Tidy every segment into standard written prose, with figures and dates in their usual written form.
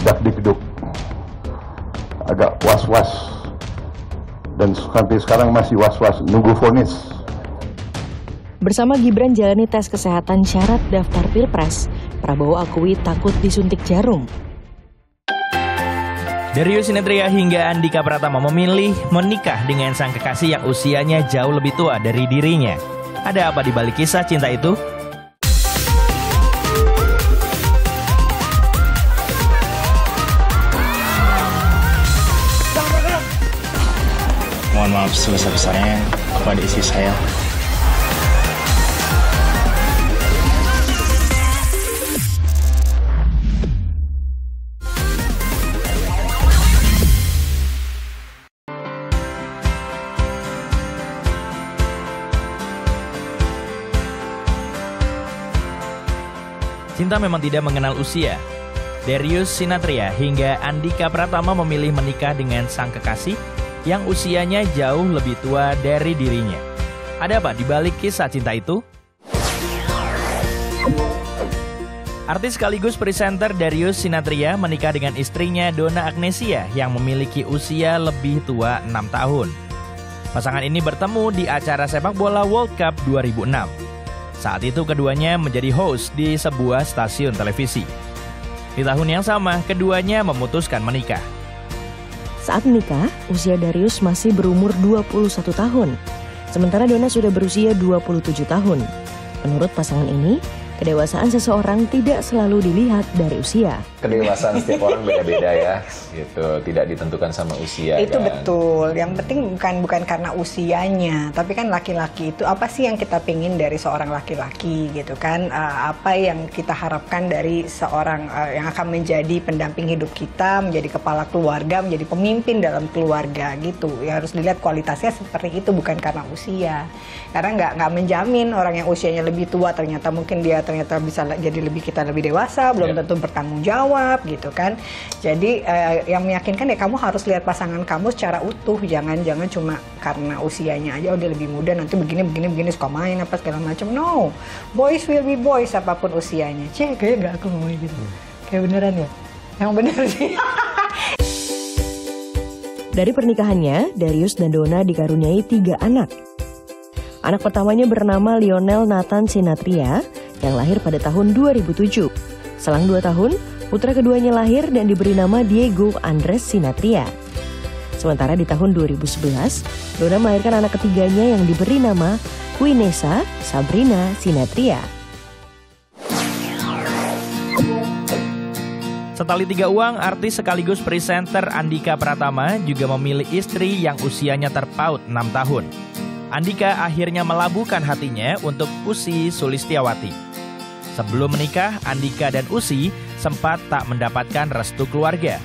dakdikduk, agak was-was, dan sampai sekarang masih was-was nunggu vonis. Bersama Gibran jalani tes kesehatan syarat daftar Pilpres, Prabowo akui takut disuntik jarum. Darius Sinathrya hingga Andhika Pratama memilih menikah dengan sang kekasih yang usianya jauh lebih tua dari dirinya. Ada apa di balik kisah cinta itu? Mohon maaf sebesar-besarnya kepada istri saya. Cinta memang tidak mengenal usia. Darius Sinathrya hingga Andhika Pratama memilih menikah dengan sang kekasih yang usianya jauh lebih tua dari dirinya. Ada apa di balik kisah cinta itu? Artis sekaligus presenter Darius Sinathrya menikah dengan istrinya Donna Agnesia yang memiliki usia lebih tua 6 tahun. Pasangan ini bertemu di acara sepak bola World Cup 2006. Saat itu keduanya menjadi host di sebuah stasiun televisi. Di tahun yang sama, keduanya memutuskan menikah. Saat menikah, usia Darius masih berumur 21 tahun. Sementara Donna sudah berusia 27 tahun. Menurut pasangan ini, kedewasaan seseorang tidak selalu dilihat dari usia. Kedewasaan setiap orang beda-beda ya, gitu. Tidak ditentukan sama usia. Itu kan? betul. Yang penting bukan karena usianya, tapi kan laki-laki itu apa sih yang kita pingin dari seorang laki-laki, gitu kan? Apa yang kita harapkan dari seorang yang akan menjadi pendamping hidup kita, menjadi kepala keluarga, menjadi pemimpin dalam keluarga, gitu. Ya harus dilihat kualitasnya seperti itu, bukan karena usia. Karena nggak menjamin orang yang usianya lebih tua ternyata bisa jadi kita lebih dewasa, belum tentu bertanggung jawab gitu kan. Jadi yang meyakinkan ya kamu harus lihat pasangan kamu secara utuh, jangan cuma karena usianya aja, oh dia lebih muda nanti begini suka main apa segala macam. No, boys will be boys apapun usianya. Kayak gak aku ngomong gitu. Kayak beneran ya? Yang bener sih. Dari pernikahannya, Darius dan Donna dikaruniai 3 anak. Anak pertamanya bernama Lionel Nathan Sinathrya yang lahir pada tahun 2007. Selang 2 tahun, putra keduanya lahir dan diberi nama Diego Andres Sinathrya. Sementara di tahun 2011, Donna melahirkan anak ketiganya yang diberi nama Quinessa Sabrina Sinathrya. Setali 3 uang, artis sekaligus presenter Andhika Pratama juga memilih istri yang usianya terpaut 6 tahun. Andhika akhirnya melabuhkan hatinya untuk Ussy Sulistyawati. Sebelum menikah, Andhika dan Ussy sempat tak mendapatkan restu keluarga.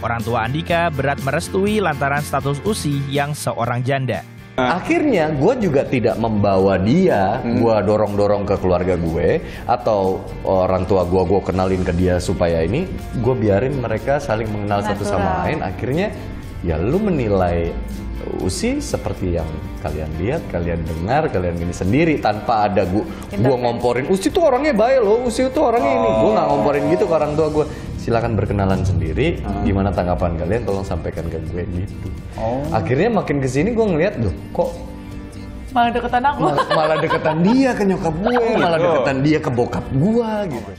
Orang tua Andhika berat merestui lantaran status Ussy yang seorang janda. Akhirnya gue juga tidak membawa dia, gue dorong-dorong ke keluarga gue, atau orang tua gue kenalin ke dia supaya ini, gue biarin mereka saling mengenal satu sama lain. Akhirnya ya lu menilai Ussy seperti yang kalian lihat, kalian dengar, kalian ini sendiri tanpa ada gue ngomporin. Ussy tuh orangnya baik loh, Ussy tuh orangnya ini. Gue nggak ngomporin gitu ke orang tua gue. Silakan berkenalan sendiri. Gimana tanggapan kalian? Tolong sampaikan ke gue gitu. Akhirnya makin kesini gue ngeliat, loh kok malah deketan aku. Malah deketan dia ke nyokap gue, malah deketan dia ke bokap gue gitu.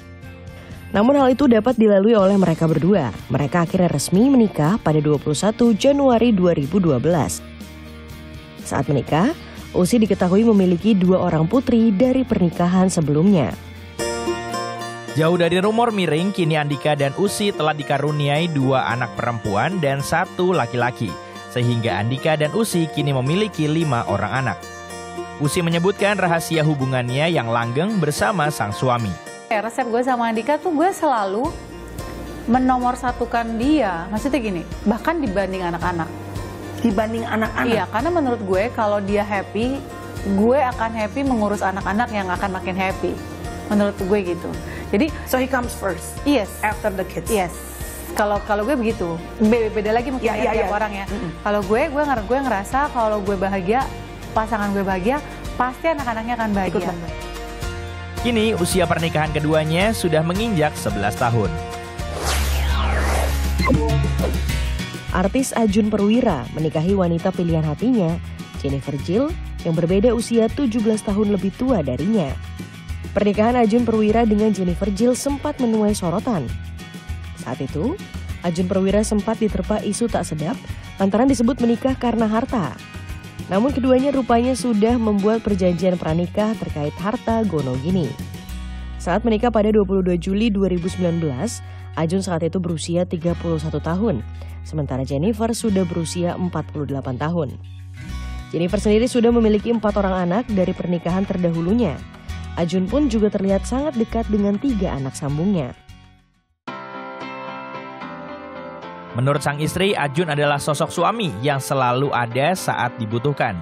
Namun hal itu dapat dilalui oleh mereka berdua. Mereka akhirnya resmi menikah pada 21 Januari 2012. Saat menikah, Ussy diketahui memiliki 2 orang putri dari pernikahan sebelumnya. Jauh dari rumor miring, kini Andhika dan Ussy telah dikaruniai 2 anak perempuan dan 1 laki-laki. Sehingga Andhika dan Ussy kini memiliki 5 orang anak. Ussy menyebutkan rahasia hubungannya yang langgeng bersama sang suami. Resep gue sama Andhika tuh gue selalu menomorsatukan dia. Maksudnya gini, bahkan dibanding anak-anak. Dibanding anak-anak? Iya, karena menurut gue kalau dia happy, gue akan happy mengurus anak-anak yang akan makin happy. Menurut gue gitu. Jadi, so he comes first? Yes. After the kids? Yes. Kalau gue begitu. Beda lagi mungkin tiap orang ya. Kalau gue ngerasa kalau gue bahagia, pasangan gue bahagia, pasti anak-anaknya akan bahagia. Kini usia pernikahan keduanya sudah menginjak 11 tahun. Artis Ajun Perwira menikahi wanita pilihan hatinya, Jennifer Jill, yang berbeda usia 17 tahun lebih tua darinya. Pernikahan Ajun Perwira dengan Jennifer Jill sempat menuai sorotan. Saat itu, Ajun Perwira sempat diterpa isu tak sedap lantaran disebut menikah karena harta. Namun keduanya rupanya sudah membuat perjanjian pranikah terkait harta gono gini. Saat menikah pada 22 Juli 2019, Ajun saat itu berusia 31 tahun, sementara Jennifer sudah berusia 48 tahun. Jennifer sendiri sudah memiliki 4 orang anak dari pernikahan terdahulunya. Ajun pun juga terlihat sangat dekat dengan 3 anak sambungnya. Menurut sang istri, Ajun adalah sosok suami yang selalu ada saat dibutuhkan.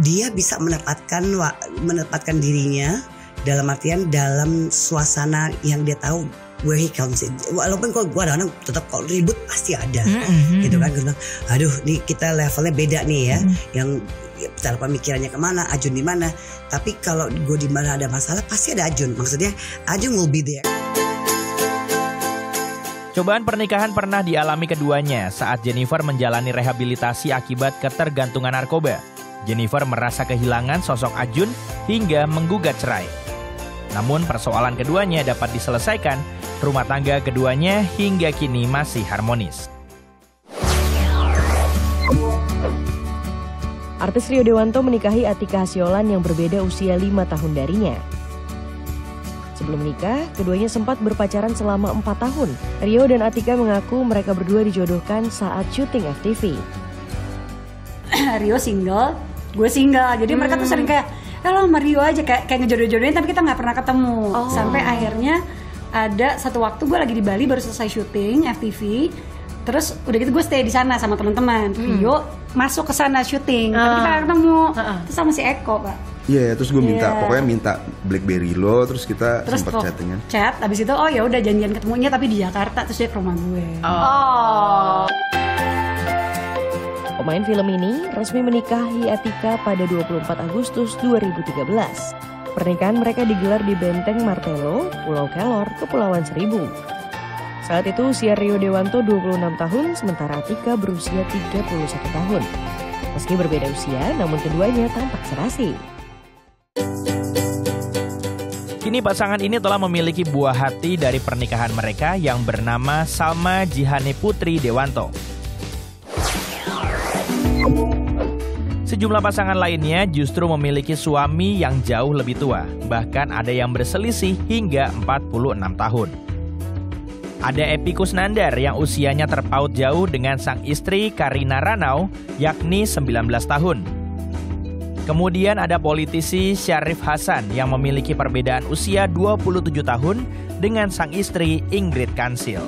Dia bisa menempatkan dirinya dalam artian dalam suasana yang dia tahu where he comes in. Walaupun kalau gue ada anak tetap kalau ribut pasti ada, gitu kan. Gue bilang, aduh, nih kita levelnya beda nih ya. Yang cara pemikirannya kemana, Ajun di mana. Tapi kalau gue di mana ada masalah pasti ada Ajun. Maksudnya Ajun will be there. Cobaan pernikahan pernah dialami keduanya saat Jennifer menjalani rehabilitasi akibat ketergantungan narkoba. Jennifer merasa kehilangan sosok Ajun hingga menggugat cerai. Namun persoalan keduanya dapat diselesaikan, rumah tangga keduanya hingga kini masih harmonis. Artis Rio Dewanto menikahi Atika Hasyolan yang berbeda usia 5 tahun darinya. Sebelum menikah, keduanya sempat berpacaran selama 4 tahun. Rio dan Atika mengaku mereka berdua dijodohkan saat syuting FTV. Rio single, gue single. Jadi mereka tuh sering kayak, lo sama Rio aja kayak ngejodoh-jodohin, tapi kita nggak pernah ketemu. Sampai akhirnya ada satu waktu gue lagi di Bali baru selesai syuting FTV. Terus udah gitu gue stay di sana sama teman-teman. Rio masuk ke sana syuting, tapi kita nggak ketemu. Terus sama si Eko, Pak. Iya, terus gue pokoknya minta BlackBerry lo, terus kita sempat chattingan. Chat, abis itu ya udah janjian ketemunya tapi di Jakarta, terus dia ke rumah gue. Pemain film ini resmi menikahi Atika pada 24 Agustus 2013. Pernikahan mereka digelar di Benteng Martello, Pulau Kelor, Kepulauan Seribu. Saat itu usia Rio Dewanto 26 tahun, sementara Atika berusia 31 tahun. Meski berbeda usia, namun keduanya tampak serasi. Kini pasangan ini telah memiliki buah hati dari pernikahan mereka yang bernama Salma Jihane Putri Dewanto. Sejumlah pasangan lainnya justru memiliki suami yang jauh lebih tua, bahkan ada yang berselisih hingga 46 tahun. Ada Epi Kusnandar yang usianya terpaut jauh dengan sang istri Karina Ranau, yakni 19 tahun. Kemudian ada politisi Syarif Hasan yang memiliki perbedaan usia 27 tahun dengan sang istri Ingrid Kansil.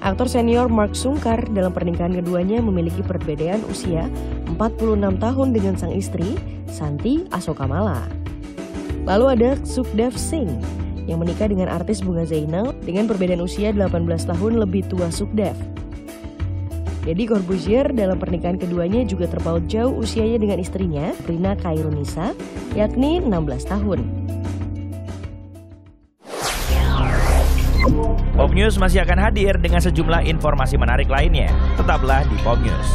Aktor senior Mark Sungkar dalam pernikahan keduanya memiliki perbedaan usia 46 tahun dengan sang istri Santi Asokamala. Lalu ada Sukdev Singh yang menikah dengan artis Bunga Zainal dengan perbedaan usia 18 tahun lebih tua Sukdev. Deddy Corbuzier dalam pernikahan keduanya juga terpaut jauh usianya dengan istrinya, Rina Kairunisa, yakni 16 tahun. Pop News masih akan hadir dengan sejumlah informasi menarik lainnya. Tetaplah di Pop News.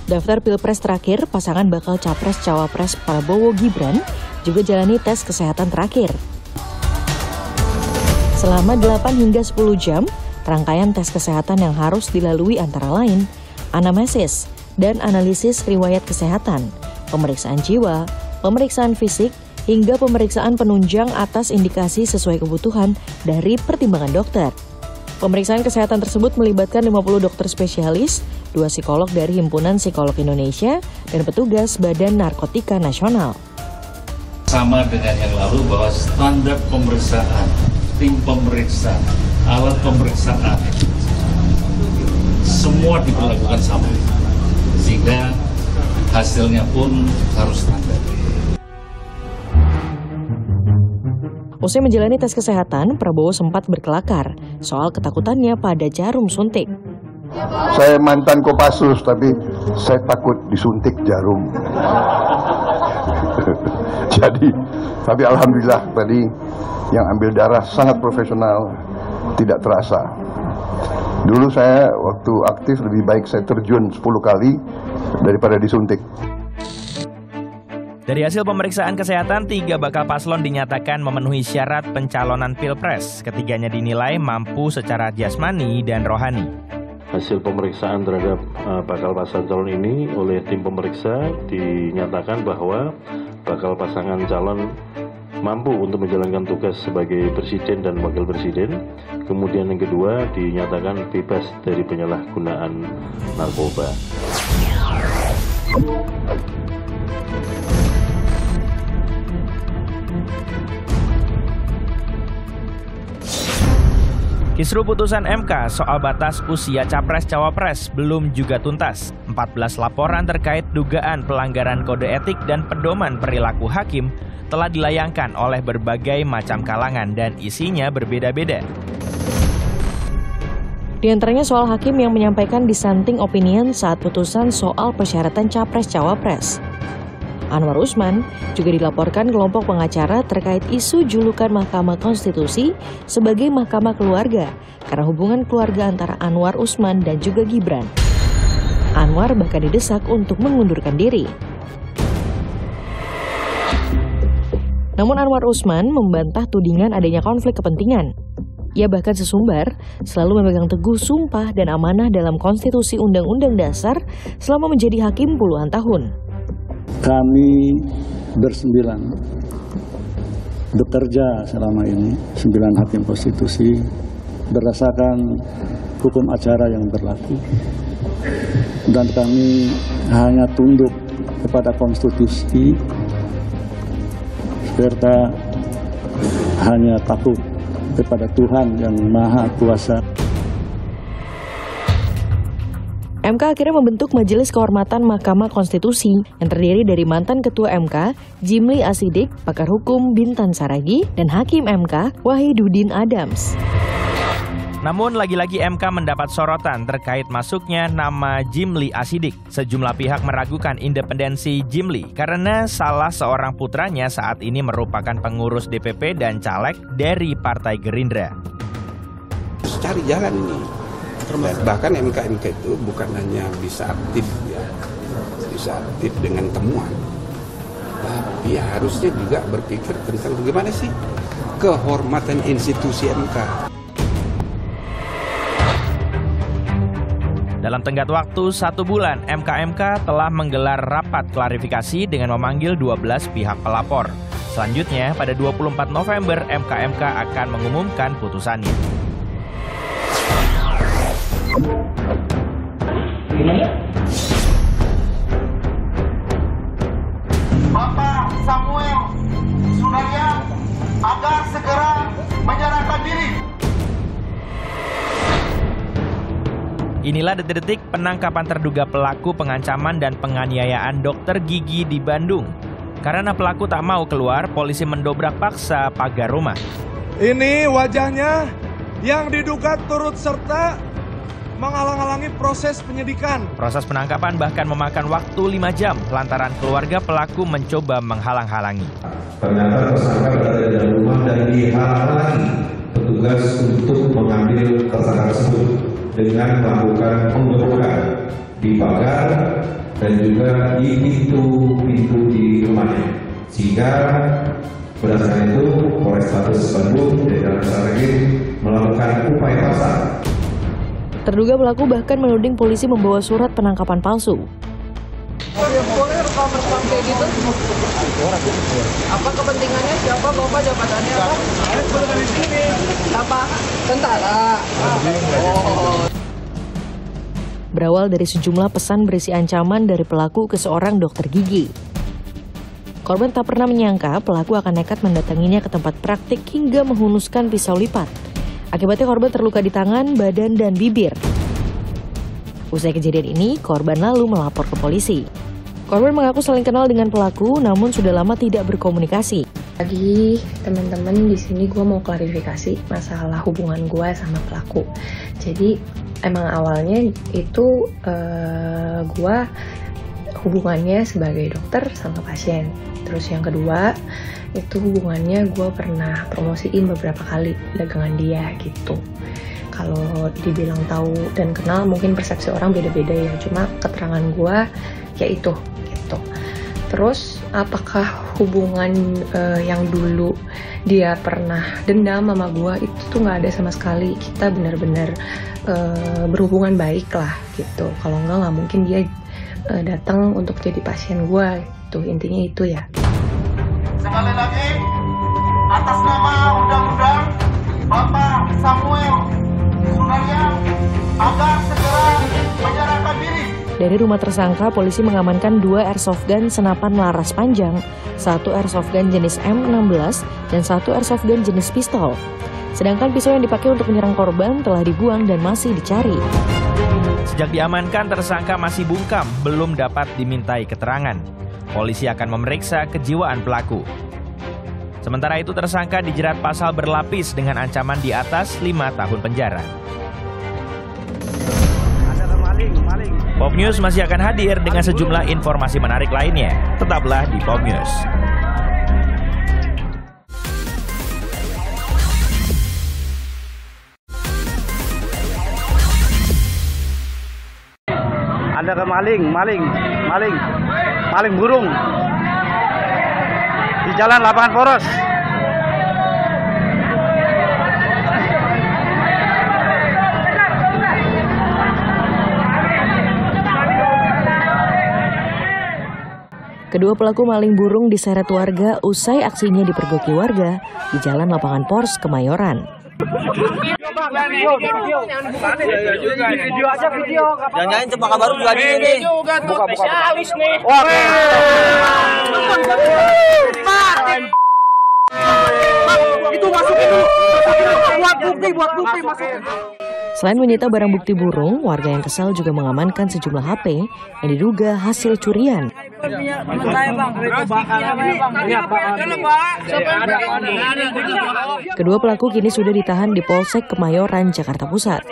Daftar Pilpres terakhir, pasangan bakal Capres-Cawapres Prabowo Gibran juga jalani tes kesehatan terakhir. Selama 8 hingga 10 jam, rangkaian tes kesehatan yang harus dilalui antara lain anamnesis dan analisis riwayat kesehatan, pemeriksaan jiwa, pemeriksaan fisik, hingga pemeriksaan penunjang atas indikasi sesuai kebutuhan dari pertimbangan dokter. Pemeriksaan kesehatan tersebut melibatkan 50 dokter spesialis, 2 psikolog dari Himpunan Psikolog Indonesia, dan petugas Badan Narkotika Nasional. Sama dengan yang lalu bahwa standar pemeriksaan, tim pemeriksa, alat pemeriksaan, semua diperlakukan sama. Sehingga hasilnya pun harus standar. Usai menjalani tes kesehatan, Prabowo sempat berkelakar soal ketakutannya pada jarum suntik. Saya mantan Kopassus, tapi saya takut disuntik jarum. Jadi, tapi alhamdulillah tadi yang ambil darah sangat profesional, tidak terasa. Dulu saya waktu aktif lebih baik saya terjun 10 kali daripada disuntik. Dari hasil pemeriksaan kesehatan, 3 bakal paslon dinyatakan memenuhi syarat pencalonan Pilpres. Ketiganya dinilai mampu secara jasmani dan rohani. Hasil pemeriksaan terhadap bakal pasangan calon ini oleh tim pemeriksa dinyatakan bahwa bakal pasangan calon mampu untuk menjalankan tugas sebagai presiden dan wakil presiden. Kemudian yang kedua dinyatakan bebas dari penyalahgunaan narkoba. Kisru putusan MK soal batas usia Capres-Cawapres belum juga tuntas. 14 laporan terkait dugaan pelanggaran kode etik dan pedoman perilaku hakim telah dilayangkan oleh berbagai macam kalangan dan isinya berbeda-beda. Di antaranya soal hakim yang menyampaikan dissenting opinion saat putusan soal persyaratan Capres-Cawapres. Anwar Usman juga dilaporkan kelompok pengacara terkait isu julukan Mahkamah Konstitusi sebagai Mahkamah Keluarga karena hubungan keluarga antara Anwar Usman dan juga Gibran. Anwar bahkan didesak untuk mengundurkan diri. Namun Anwar Usman membantah tudingan adanya konflik kepentingan. Ia bahkan sesumbar selalu memegang teguh sumpah dan amanah dalam konstitusi Undang-Undang Dasar selama menjadi hakim puluhan tahun. Kami bersembilan bekerja selama ini, 9 hakim konstitusi, berdasarkan hukum acara yang berlaku. Dan kami hanya tunduk kepada konstitusi, serta hanya takut kepada Tuhan yang Maha Kuasa. MK akhirnya membentuk Majelis Kehormatan Mahkamah Konstitusi yang terdiri dari mantan Ketua MK, Jimli Asidik, pakar hukum Bintan Saragi, dan Hakim MK, Wahidudin Adams. Namun lagi-lagi MK mendapat sorotan terkait masuknya nama Jimli Asidik. Sejumlah pihak meragukan independensi Jimli karena salah seorang putranya saat ini merupakan pengurus DPP dan caleg dari Partai Gerindra. Cari jalan ini. Bahkan MK itu bukan hanya bisa aktif ya, bisa aktif dengan temuan, tapi harusnya juga berpikir tentang bagaimana sih kehormatan institusi MK. Dalam tenggat waktu 1 bulan, MK telah menggelar rapat klarifikasi dengan memanggil 12 pihak pelapor. Selanjutnya, pada 24 November, MK akan mengumumkan putusannya. Bapak Samuel Sunaria agar segera menyerahkan diri. Inilah detik-detik penangkapan terduga pelaku pengancaman dan penganiayaan dokter gigi di Bandung. Karena pelaku tak mau keluar, polisi mendobrak paksa pagar rumah. Ini wajahnya yang diduga turut serta menghalang-halangi proses penyidikan. Proses penangkapan bahkan memakan waktu 5 jam lantaran keluarga pelaku mencoba menghalang-halangi. Ternyata tersangka berada di dalam rumah dan dihalangi petugas untuk mengambil tersangka tersebut dengan melakukan penggerebekan di pagar dan juga di pintu-pintu di rumahnya. Sehingga berdasarkan itu Polrestabes Bandung dan Jalan Strategi melakukan upaya paksa. Terduga pelaku bahkan menuding polisi membawa surat penangkapan palsu. Boleh rekam kayak gitu? Apa kepentingannya? Siapa bapak, jabatannya apa? Apa? Tentara. Berawal dari sejumlah pesan berisi ancaman dari pelaku ke seorang dokter gigi. Korban tak pernah menyangka pelaku akan nekat mendatanginya ke tempat praktik hingga menghunuskan pisau lipat. Akibatnya korban terluka di tangan, badan, dan bibir. Usai kejadian ini, korban lalu melapor ke polisi. Korban mengaku saling kenal dengan pelaku, namun sudah lama tidak berkomunikasi. Pagi teman-teman, di sini gue mau klarifikasi masalah hubungan gue sama pelaku. Jadi emang awalnya itu gue hubungannya sebagai dokter sama pasien. Terus yang kedua itu hubungannya gue pernah promosiin beberapa kali dagangan dia gitu. Kalau dibilang tahu dan kenal mungkin persepsi orang beda-beda ya. Cuma keterangan gue ya itu gitu. Terus apakah hubungan yang dulu dia pernah dendam sama gue itu tuh nggak ada sama sekali. Kita benar-benar berhubungan baik lah gitu. Kalau nggak mungkin dia datang untuk jadi pasien gue. Tuh intinya itu ya. Sekali lagi, atas nama undang-undang Bapak Samuel Sunaria agar segera menyerahkan diri. Dari rumah tersangka, polisi mengamankan 2 airsoft gun senapan laras panjang, 1 airsoft gun jenis M16, dan 1 airsoft gun jenis pistol. Sedangkan pisau yang dipakai untuk menyerang korban telah dibuang dan masih dicari. Sejak diamankan, tersangka masih bungkam, belum dapat dimintai keterangan. Polisi akan memeriksa kejiwaan pelaku. Sementara itu, tersangka dijerat pasal berlapis dengan ancaman di atas 5 tahun penjara. Pop News masih akan hadir dengan sejumlah informasi menarik lainnya. Tetaplah di Pop News. Ada maling burung di jalan Lapangan Poros. Kedua pelaku maling burung diseret warga usai aksinya dipergoki warga di Jalan Lapangan Poros, Kemayoran. Video aja video. Jangan-jangan Cempaka Baru juga di sini. Buka spesialis nih. Itu masukin dulu. Buat bukti masukin. Selain menyita barang bukti burung, warga yang kesal juga mengamankan sejumlah HP yang diduga hasil curian. Kedua pelaku kini sudah ditahan di Polsek Kemayoran, Jakarta Pusat.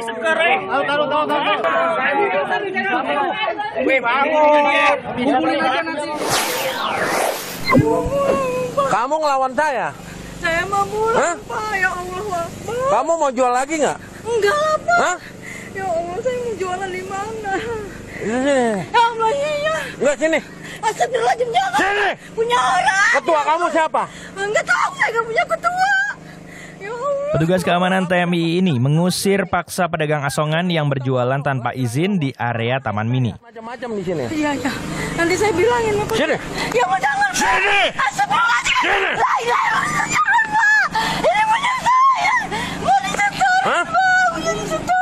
Kamu ngelawan saya? Saya mau pulang, Pak. Ya Allah, Pak. Kamu mau jual lagi nggak? Enggak, Pak. Hah? Ya Allah, saya mau jualan di mana? Sini. Ya Allah, iya. Enggak, sini. Astagfirullahaladzim, jangan. Sini. Punya orang. Ketua kamu siapa? Enggak tahu, saya enggak punya ketua. Ya Allah. Petugas keamanan TMI ini mengusir paksa pedagang asongan yang berjualan tanpa izin di area Taman Mini. Macam-macam di sini. Iya. Nanti saya bilangin, Pak. Sini. Ya mau jangan. Sini. Astagfirullahaladzim. Sini. La ilaha illallah. Jangan, Pak. Ini punya saya. Mau disetor, Pak. Mau disetor.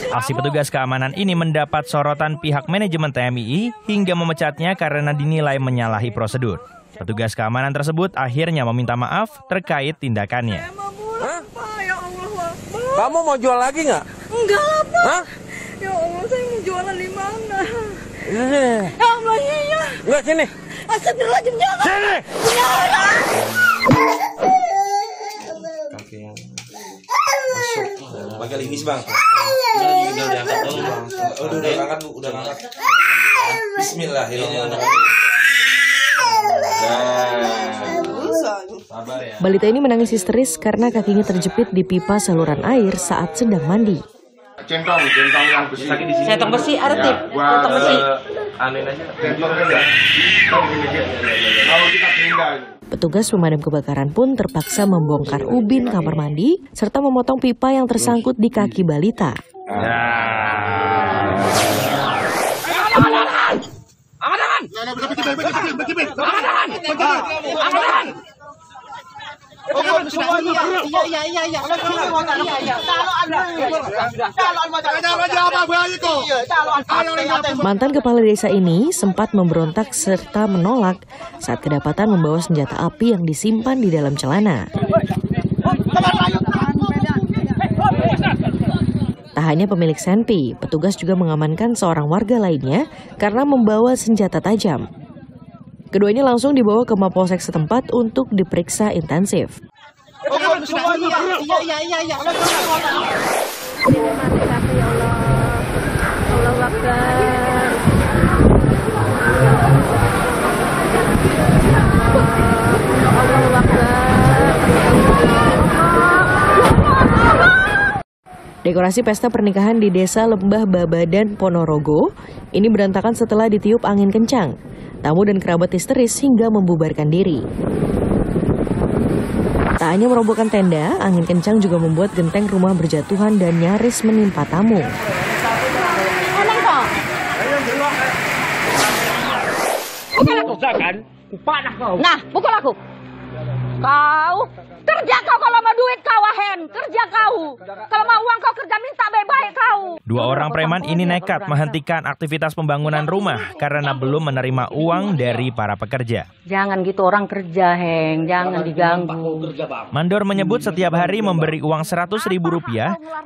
Aksi petugas keamanan ini mendapat sorotan pihak manajemen TMI hingga memecatnya karena dinilai menyalahi prosedur. Petugas keamanan tersebut akhirnya meminta maaf terkait tindakannya. Kamu mau jual lagi nggak? Enggak, Pak. Hah? Ya Allah, saya mau jualan di mana? Sini. Ya Allah, iya. Enggak, sini. Astagfirullahaladzim, jangan. Sini. Punya orang. Kaki yang masuk. Bagian linggis, Bang. Udah diangkat dulu, Bang. Udah angkat, Bu. Udah angkat. Bismillahirrahmanirrahim. Balita ini menangis histeris karena kakinya terjepit di pipa saluran air saat sedang mandi. Centong yang besi. Centong besi, ada tip. Centong besi. Anin aja. Centong enggak. Kalau kita pindah. Petugas pemadam kebakaran pun terpaksa membongkar ubin kamar mandi serta memotong pipa yang tersangkut di kaki balita. Mantan kepala desa ini sempat memberontak serta menolak saat kedapatan membawa senjata api yang disimpan di dalam celana. Tak hanya pemilik senpi, petugas juga mengamankan seorang warga lainnya karena membawa senjata tajam. Keduanya langsung dibawa ke Mapolsek setempat untuk diperiksa intensif. Dekorasi pesta pernikahan di Desa Lembah Babadan, Ponorogo ini berantakan setelah ditiup angin kencang. Tamu dan kerabat histeris hingga membubarkan diri. Tak hanya merobohkan tenda, angin kencang juga membuat genteng rumah berjatuhan dan nyaris menimpa tamu. Nah, pukul aku. Kau kerja kau kalau mau duit kau Wahen, kerja kau. Kalau mau uang kau kerja minta baik-baik kau. Dua orang preman ini nekat menghentikan aktivitas pembangunan rumah karena belum menerima uang dari para pekerja. Jangan gitu orang kerja, Heng, jangan diganggu. Mandor menyebut setiap hari memberi uang Rp100.000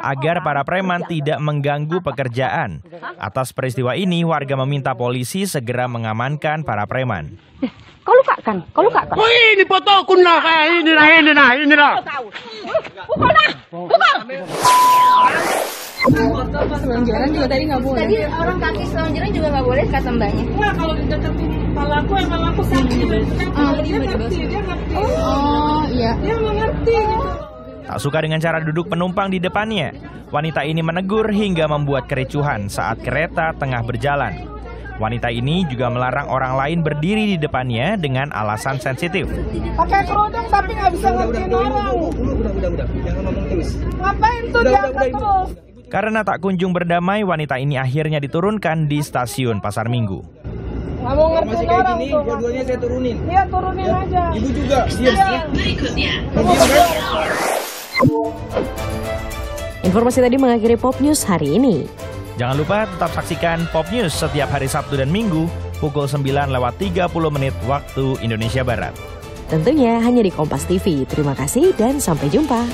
agar para preman tidak mengganggu pekerjaan. Atas peristiwa ini, warga meminta polisi segera mengamankan para preman. Kau lukakan. Oh ini foto aku nah, ini nah. Pukul dah, pukul. Selonjoran juga tadi nggak boleh. Tadi orang kaki selonjoran juga nggak boleh kata mbaknya. Enggak, kalau dideketin kepala aku emang aku sakit. Dia ngerti. Oh iya. Dia mengerti gitu. Tak suka dengan cara duduk penumpang di depannya, wanita ini menegur hingga membuat kericuhan saat kereta tengah berjalan. Wanita ini juga melarang orang lain berdiri di depannya dengan alasan sensitif. Pakai kerudung tapi nggak bisa ngertiin orang. Udah, jangan ngomong terus. Ngapain tuh diangkat terus? Karena tak kunjung berdamai, wanita ini akhirnya diturunkan di stasiun Pasar Minggu. Nggak mau ngertiin orang gini, tuh. dua-duanya saya turunin. Iya, turunin aja. Ibu juga. Berikutnya. Informasi tadi mengakhiri Pop News hari ini. Jangan lupa tetap saksikan Pop News setiap hari Sabtu dan Minggu pukul 9:30 waktu Indonesia Barat. Tentunya hanya di Kompas TV. Terima kasih dan sampai jumpa.